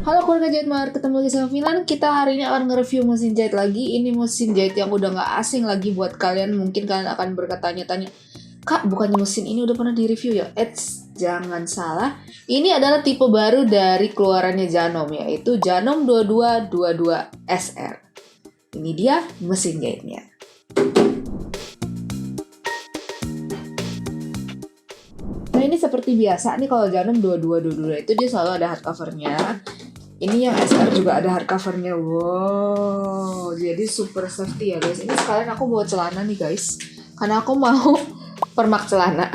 Halo keluarga jahit mahar, ketemu lagi sama Filan. Kita hari ini akan nge-review mesin jahit lagi. Ini mesin jahit yang udah gak asing lagi buat kalian. Mungkin kalian akan bertanya-tanya, Kak, bukannya mesin ini udah pernah di-review ya? Jangan salah. Ini adalah tipe baru dari keluarannya Janom, yaitu Janom 2222 SR. Ini dia mesin jahitnya. Nah, ini seperti biasa nih, kalau Janom 2222 itu dia selalu ada hardcovernya. Ini yang SR juga ada hardcovernya. Wow, jadi super safety ya guys. Ini sekalian aku bawa celana nih guys, karena aku mau permak celana.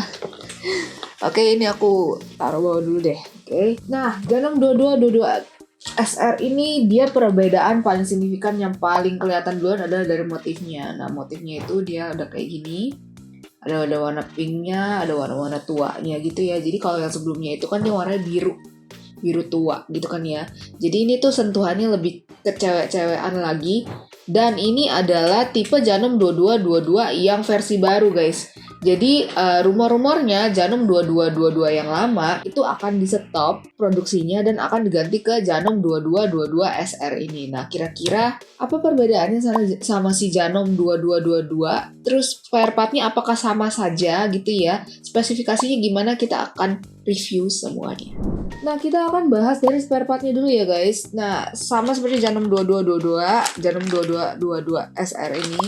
Oke, ini aku taruh bawah dulu deh. Oke. Nah, Janom 2222 SR ini dia perbedaan paling signifikan yang paling kelihatan duluan adalah dari motifnya. Nah, motifnya itu dia udah kayak gini. Ada warna pinknya, ada warna-warna tuanya gitu ya. Jadi kalau yang sebelumnya itu kan dia warnanya biru tua gitu kan ya. Jadi ini tuh sentuhannya lebih ke cewek-cewekan lagi. Dan ini adalah tipe Janom 2222 yang versi baru guys. Jadi rumor-rumornya Janom 2222 yang lama itu akan di stop produksinya dan akan diganti ke Janom 2222 SR ini. Nah, kira-kira apa perbedaannya sama si Janom 2222? Terus spare partnya apakah sama saja gitu ya? Spesifikasinya gimana, kita akan review semuanya. Nah, kita akan bahas dari spare partnya dulu ya guys. Nah, sama seperti Janom 2222, Janom 2222 SR ini,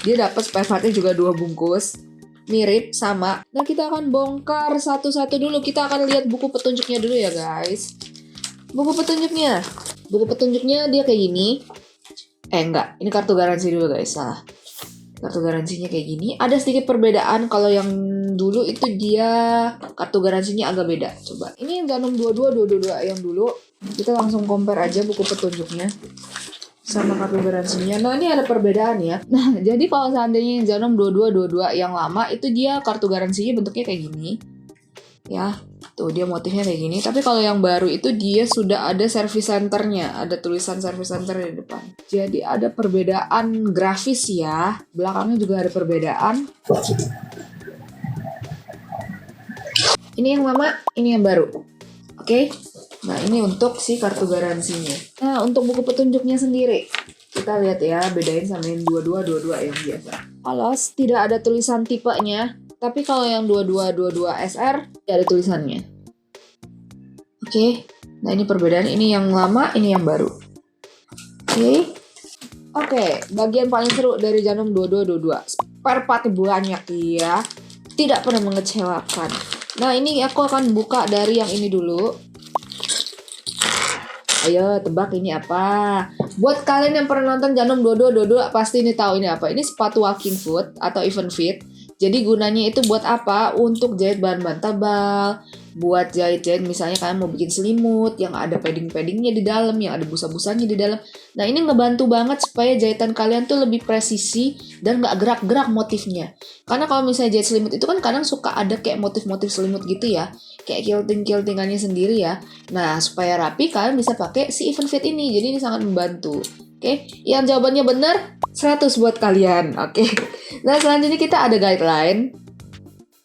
dia dapat spare partnya juga 2 bungkus. Mirip, sama. Nah, kita akan bongkar satu-satu dulu. Kita akan lihat buku petunjuknya dulu ya guys. Buku petunjuknya dia kayak gini. Enggak, ini kartu garansi dulu guys, salah. Kartu garansinya kayak gini. Ada sedikit perbedaan, kalau yang dulu itu dia kartu garansinya agak beda. Coba, ini yang Janom 2222 yang dulu. Kita langsung compare aja buku petunjuknya sama kartu garansinya. Nah, ini ada perbedaan ya. Nah, jadi kalau seandainya yang Janom 2222 yang lama itu dia kartu garansinya bentuknya kayak gini. Ya, tuh dia motifnya kayak gini. Tapi kalau yang baru itu dia sudah ada service centernya, ada tulisan service center di depan. Jadi ada perbedaan grafis ya. Belakangnya juga ada perbedaan. Ini yang lama, ini yang baru. Oke. Nah, ini untuk si kartu garansinya. Nah, untuk buku petunjuknya sendiri, kita lihat ya, bedain sama yang 2222 yang biasa. Alas, tidak ada tulisan tipenya. Tapi kalau yang 2222 SR, ada tulisannya. Oke. Nah, ini perbedaan. Ini yang lama, ini yang baru. Oke, bagian paling seru dari Janom 2222. Spare part banyak ya. Tidak pernah mengecewakan. Nah, ini aku akan buka dari yang ini dulu. Ayo tebak ini apa? Buat kalian yang pernah nonton Janom 2222 pasti ini tahu ini apa. Ini sepatu walking foot atau even fit. Jadi gunanya itu buat apa? Untuk jahit bahan-bahan tebal, buat jahit-jahit misalnya kalian mau bikin selimut yang ada padding-paddingnya di dalam, yang ada busa-busanya di dalam. Nah, ini ngebantu banget supaya jahitan kalian tuh lebih presisi dan gak gerak-gerak motifnya. Karena kalau misalnya jahit selimut itu kan kadang suka ada kayak motif-motif selimut gitu ya, kayak quilting-quiltingannya sendiri ya. Nah, supaya rapi kalian bisa pakai si even fit ini. Jadi ini sangat membantu. Oke, yang jawabannya benar 100 buat kalian. Oke. Nah, selanjutnya kita ada guideline.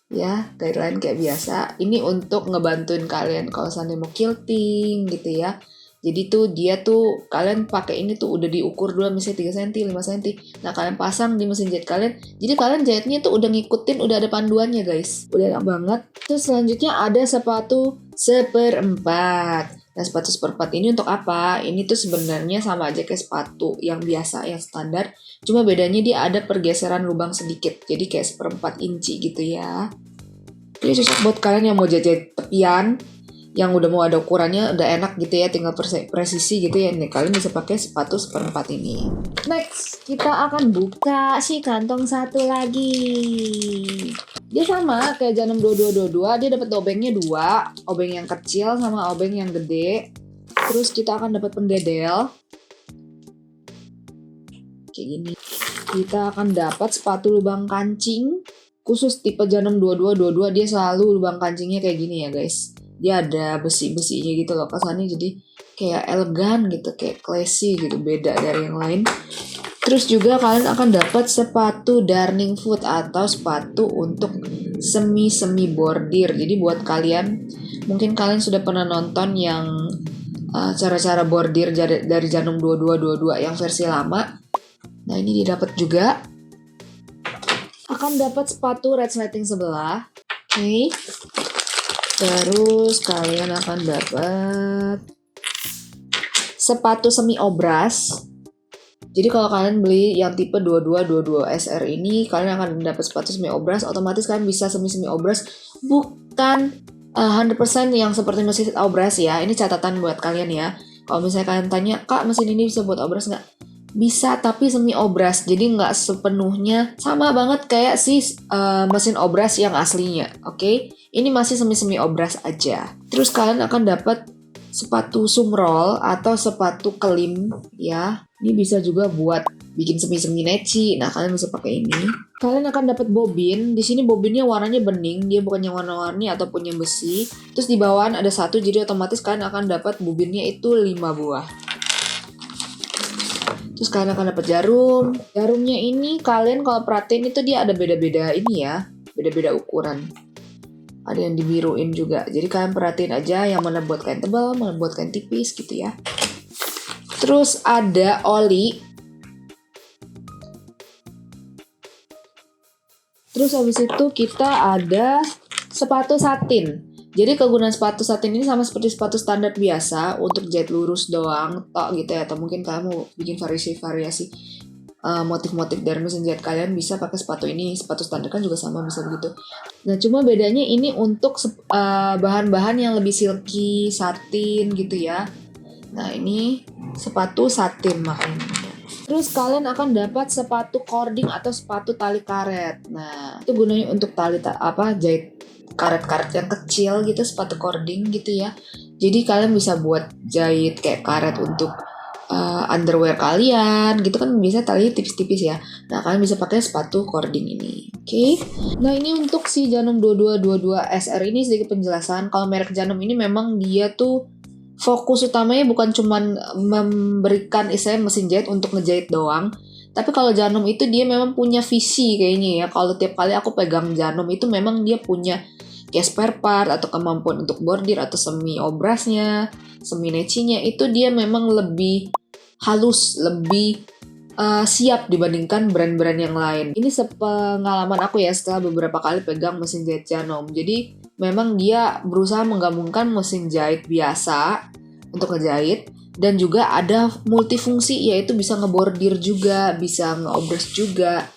Ya, guideline kayak biasa. Ini untuk ngebantuin kalian kalau seandainya mau quilting gitu ya. Jadi tuh dia tuh kalian pakai ini tuh udah diukur dulu misalnya 3 cm, 5 cm. Nah, kalian pasang di mesin jahit kalian. Jadi kalian jahitnya tuh udah ngikutin, udah ada panduannya guys. Udah enak banget. Terus selanjutnya ada sepatu 1/4. Nah, sepatu 1/4 ini untuk apa? Ini tuh sebenarnya sama aja kayak sepatu yang biasa, yang standar. Cuma bedanya dia ada pergeseran lubang sedikit. Jadi kayak 1/4 inci gitu ya. Ini cocok buat kalian yang mau jahit tepian, yang udah mau ada ukurannya, udah enak gitu ya, tinggal presisi gitu ya. Nih, kalian bisa pakai sepatu 1/4 ini. Next, kita akan buka si kantong satu lagi. Dia sama kayak Janom 2222, dia dapat obengnya 2, obeng yang kecil sama obeng yang gede. Terus kita akan dapat pendedel. Kayak gini. Kita akan dapat sepatu lubang kancing. Khusus tipe Janom 2222 dia selalu lubang kancingnya kayak gini ya guys. Dia ada besi-besinya gitu loh, kesannya jadi kayak elegan gitu, kayak classy gitu, beda dari yang lain. Terus juga kalian akan dapat sepatu darning foot atau sepatu untuk semi bordir. Jadi buat kalian, mungkin kalian sudah pernah nonton yang cara-cara bordir dari Janum 2222 yang versi lama. Nah ini didapat juga. Akan dapat sepatu resleting sebelah. Oke. Terus kalian akan dapat sepatu semi obras. Jadi kalau kalian beli yang tipe 2222 SR ini, kalian akan dapat sepatu semi obras. Otomatis kalian bisa semi obras, bukan 100% yang seperti mesin obras ya. Ini catatan buat kalian ya. Kalau misalnya kalian tanya, Kak mesin ini bisa buat obras nggak? Bisa, tapi semi obras. Jadi nggak sepenuhnya sama banget kayak si mesin obras yang aslinya. Oke? Ini masih semi obras aja. Terus kalian akan dapat sepatu sumrol atau sepatu kelim ya. Ini bisa juga buat bikin semi neci. Nah, kalian bisa pakai ini. Kalian akan dapat bobin. Di sini bobinnya warnanya bening, dia bukan yang warna-warni ataupun yang besi. Terus di bawah ada satu, jadi otomatis kalian akan dapat bobinnya itu 5 buah. Terus kalian akan dapat jarum. Jarumnya ini kalian kalau perhatiin itu dia ada beda-beda ini ya, beda-beda ukuran. Ada yang dibiruin juga. Jadi kalian perhatiin aja yang mana buat kain tebal, mana buat kain tipis gitu ya. Terus ada oli. Terus habis itu kita ada sepatu satin. Jadi kegunaan sepatu satin ini sama seperti sepatu standar biasa untuk jahit lurus doang, tok gitu ya. Atau mungkin kamu bikin variasi motif-motif dari mesin jahit kalian bisa pakai sepatu ini. Sepatu standar kan juga sama bisa begitu. Nah cuma bedanya ini untuk bahan-bahan yang lebih silky, satin gitu ya. Nah ini sepatu satin makanya. Terus kalian akan dapat sepatu cording atau sepatu tali karet. Nah itu gunanya untuk jahit karet-karet yang kecil gitu, sepatu cording gitu ya. Jadi kalian bisa buat jahit kayak karet untuk underwear kalian gitu kan, bisa talinya tipis-tipis ya. Nah kalian bisa pakai sepatu cording ini. Oke. Nah ini untuk si Janum 2222 SR ini sedikit penjelasan. Kalau merek Janum ini memang dia tuh fokus utamanya bukan cuman memberikan istilahnya mesin jahit untuk ngejahit doang. Tapi kalau Janum itu dia memang punya visi kayaknya ya. Kalau tiap kali aku pegang Janum itu memang dia punya kayak spare part atau kemampuan untuk bordir atau semi obrasnya, semi necinya itu dia memang lebih halus, lebih siap dibandingkan brand-brand yang lain. Ini sepengalaman aku ya setelah beberapa kali pegang mesin jahit Janum. Jadi memang dia berusaha menggabungkan mesin jahit biasa untuk ngejahit dan juga ada multifungsi, yaitu bisa ngebordir juga, bisa ngeobras juga,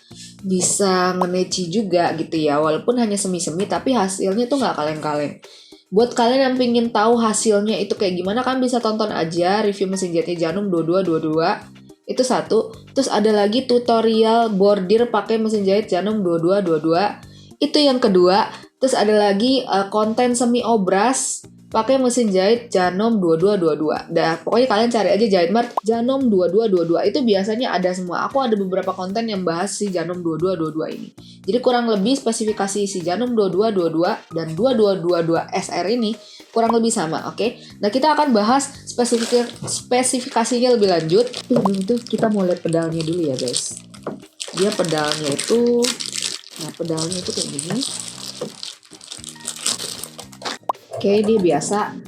bisa ngeneci juga gitu ya. Walaupun hanya semi-semi tapi hasilnya tuh nggak kaleng-kaleng. Buat kalian yang pengen tahu hasilnya itu kayak gimana, kan bisa tonton aja review mesin jahitnya Janum 2222. Itu satu. Terus ada lagi tutorial bordir pakai mesin jahit Janum 2222. Itu yang kedua. Terus ada lagi konten semi obras pakai mesin jahit Janum 2222. Dah, pokoknya kalian cari aja Jahit Mart Janum 2222. Itu biasanya ada semua. Aku ada beberapa konten yang bahas si Janum 2222 ini. Jadi kurang lebih spesifikasi si Janum 2222 dan 2222 SR ini kurang lebih sama, oke? Nah, kita akan bahas spesifikasinya lebih lanjut. Sebelum itu kita mau lihat pedalnya dulu ya, guys. Dia pedalnya itu kayak gini. Oke, dia biasa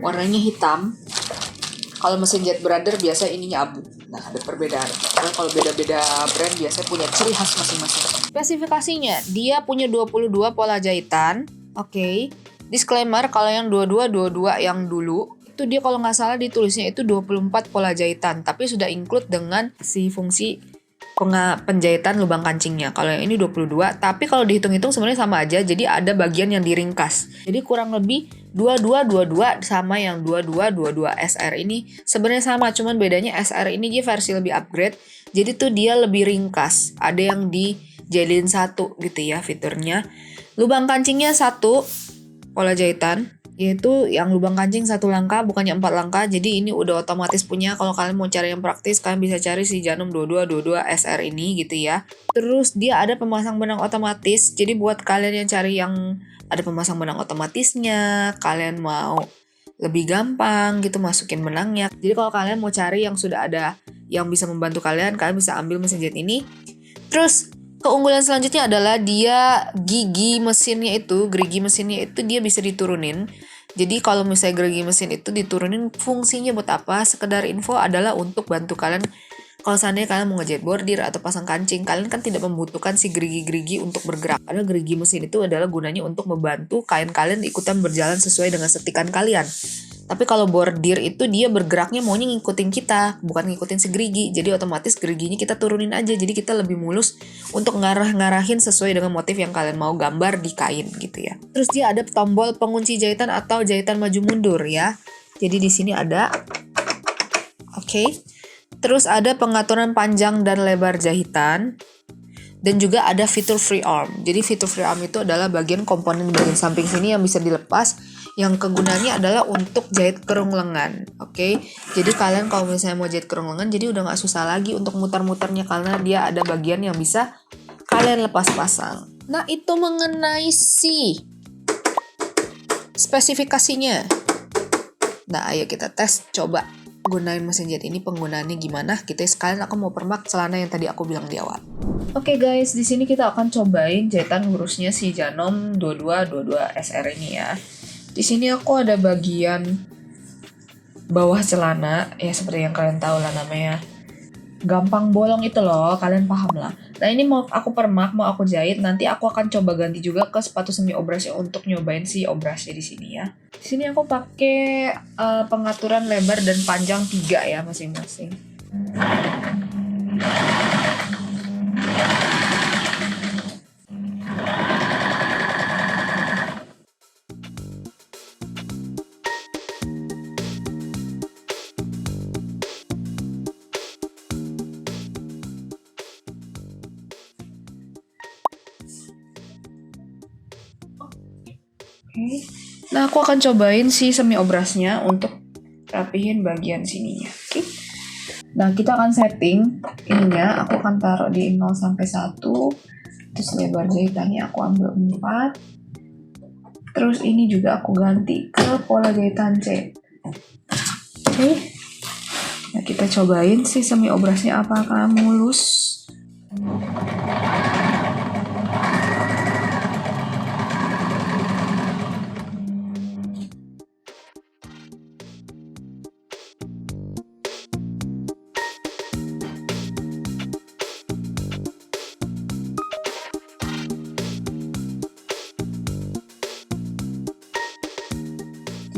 warnanya hitam. Kalau mesin jahit Brother biasa ininya abu. Nah, ada perbedaan. Karena kalau beda-beda brand biasanya punya ciri khas masing-masing. Spesifikasinya, dia punya 22 pola jahitan. Oke. Disclaimer, kalau yang 2222 yang dulu, itu dia kalau nggak salah ditulisnya itu 24 pola jahitan. Tapi sudah include dengan si fungsi penjahitan lubang kancingnya. Kalau yang ini 22, tapi kalau dihitung-hitung sebenarnya sama aja. Jadi ada bagian yang diringkas. Jadi kurang lebih 2222 sama yang 2222 SR ini sebenarnya sama, cuman bedanya SR ini dia versi lebih upgrade. Jadi tuh dia lebih ringkas. Ada yang dijadiin satu gitu ya fiturnya. Lubang kancingnya satu pola jahitan, yaitu yang lubang kancing satu langkah bukannya 4 langkah. Jadi ini udah otomatis punya. Kalau kalian mau cari yang praktis, kalian bisa cari si Janum 2222 SR ini gitu ya. Terus dia ada pemasang benang otomatis. Jadi buat kalian yang cari yang ada pemasang benang otomatisnya, kalian mau lebih gampang gitu masukin benangnya. Jadi kalau kalian mau cari yang sudah ada yang bisa membantu kalian bisa ambil mesin jahit ini. Terus keunggulan selanjutnya adalah dia gerigi mesinnya itu dia bisa diturunin. Jadi kalau misalnya gerigi mesin itu diturunin, fungsinya buat apa? Sekedar info adalah untuk bantu kalian kalau seandainya kalian mau ngejahit bordir atau pasang kancing, kalian kan tidak membutuhkan si gerigi-gerigi untuk bergerak. Karena gerigi mesin itu adalah gunanya untuk membantu kain kalian ikutan berjalan sesuai dengan setikan kalian. Tapi kalau bordir itu dia bergeraknya maunya ngikutin kita, bukan ngikutin si gerigi. Jadi otomatis geriginya kita turunin aja. Jadi kita lebih mulus untuk ngarah-ngarahin sesuai dengan motif yang kalian mau gambar di kain gitu ya. Terus dia ada tombol pengunci jahitan atau jahitan maju mundur ya. Jadi di sini ada. Oke. Terus ada pengaturan panjang dan lebar jahitan. Dan juga ada fitur free arm. Jadi fitur free arm itu adalah bagian komponen bagian samping sini yang bisa dilepas. Yang kegunaannya adalah untuk jahit kerung lengan. Oke. Jadi kalian kalau misalnya mau jahit kerung lengan, jadi udah gak susah lagi untuk muter-muternya. Karena dia ada bagian yang bisa kalian lepas pasang. Nah itu mengenai si spesifikasinya. Nah ayo kita tes coba gunain mesin jahit ini, penggunaannya gimana. Kita sekalian aku mau permak celana yang tadi aku bilang di awal. Oke guys, di sini kita akan cobain jahitan lurusnya si Janom 2222 SR ini ya. Di sini aku ada bagian bawah celana, ya seperti yang kalian tahu lah namanya. Gampang bolong itu loh, kalian paham lah. Nah ini mau aku permak, mau aku jahit, nanti aku akan coba ganti juga ke sepatu semi obrasnya untuk nyobain si obrasnya di sini ya. Di sini aku pakai pengaturan lebar dan panjang 3 ya masing-masing. Nah, aku akan cobain si semi obrasnya untuk rapihin bagian sininya. Oke. Nah, kita akan setting ininya. Aku akan taruh di 0 sampai 1. Terus lebar jahitannya aku ambil 4. Terus ini juga aku ganti ke pola jahitan C. Oke. Nah, kita cobain si semi obrasnya apakah mulus.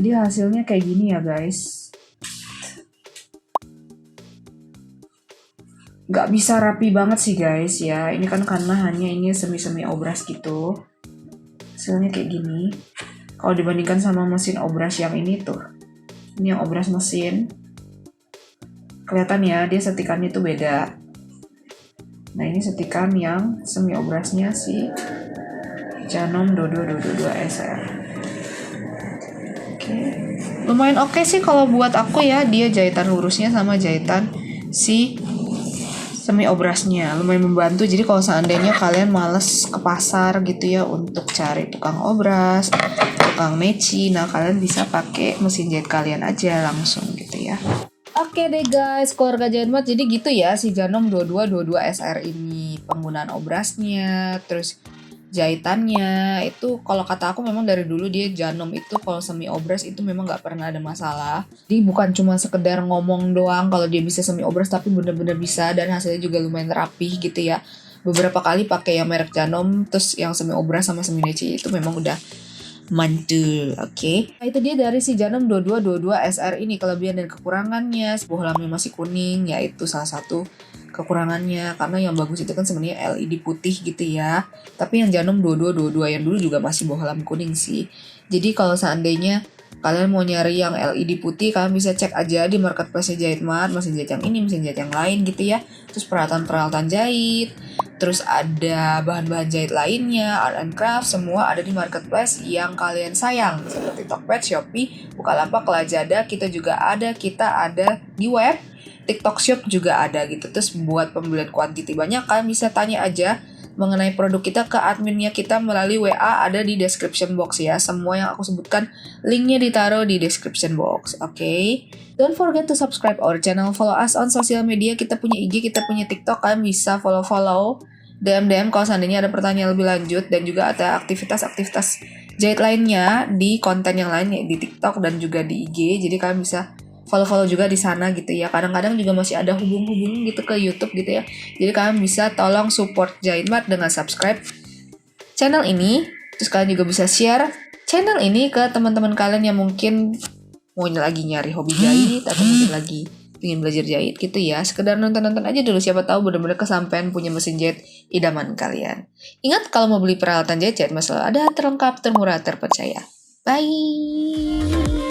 Jadi hasilnya kayak gini ya guys. Gak bisa rapi banget sih guys ya. Ini kan karena hanya ini semi-semi obras gitu. Hasilnya kayak gini. Kalau dibandingkan sama mesin obras yang ini tuh. Ini yang obras mesin. Kelihatan ya dia setikannya tuh beda. Nah ini setikan yang semi obrasnya si Janom 2222 SR. Lumayan oke sih kalau buat aku ya, dia jahitan lurusnya sama jahitan si semi obrasnya lumayan membantu. Jadi kalau seandainya kalian males ke pasar gitu ya untuk cari tukang obras, tukang meci, nah kalian bisa pakai mesin jahit kalian aja langsung gitu ya. Oke deh guys, keluarga Jahimat, jadi gitu ya si Janom 2222 SR ini. Penggunaan obrasnya, terus jahitannya itu kalau kata aku memang dari dulu dia Janom itu kalau semi obras itu memang nggak pernah ada masalah. Jadi bukan cuma sekedar ngomong doang kalau dia bisa semi obras, tapi bener-bener bisa dan hasilnya juga lumayan rapih gitu ya. Beberapa kali pakai yang merek Janom, terus yang semi obras sama semi neci itu memang udah mantul, oke. Nah, itu dia dari si Janom 2222 SR ini, kelebihan dan kekurangannya. Bohlamnya masih kuning, yaitu salah satu kekurangannya, karena yang bagus itu kan sebenarnya LED putih gitu ya. Tapi yang Janom 2222 yang dulu juga masih bohlam kuning sih. Jadi kalau seandainya kalian mau nyari yang LED putih, kalian bisa cek aja di marketplace Jahitmart, mesin jahit yang ini, mesin jahit yang lain gitu ya. Terus peralatan-peralatan jahit, terus ada bahan-bahan jahit lainnya, art and craft, semua ada di marketplace yang kalian sayang. Seperti Tokped, Shopee, Bukalapak, Lazada, kita ada di web. TikTok Shop juga ada gitu. Terus buat pembelian kuantiti banyak, kalian bisa tanya aja mengenai produk kita ke adminnya kita melalui WA, ada di description box ya. Semua yang aku sebutkan linknya ditaruh di description box. Oke. Don't forget to subscribe our channel, follow us on sosial media. Kita punya IG, kita punya TikTok, kalian bisa follow DM kalau seandainya ada pertanyaan lebih lanjut, dan juga ada aktivitas-aktivitas jahit lainnya di konten yang lain ya di TikTok dan juga di IG. Jadi kalian bisa follow-follow juga di sana gitu ya. Kadang-kadang juga masih ada hubung-hubung gitu ke YouTube gitu ya. Jadi kalian bisa tolong support Jahit Mart dengan subscribe channel ini. Terus kalian juga bisa share channel ini ke teman-teman kalian yang mungkin mau lagi nyari hobi jahit atau mungkin lagi ingin belajar jahit gitu ya. Sekedar nonton-nonton aja dulu, siapa tahu benar-benar kesampean punya mesin jahit idaman kalian. Ingat kalau mau beli peralatan jahit Mas selalu ada terlengkap, termurah, terpercaya. Bye.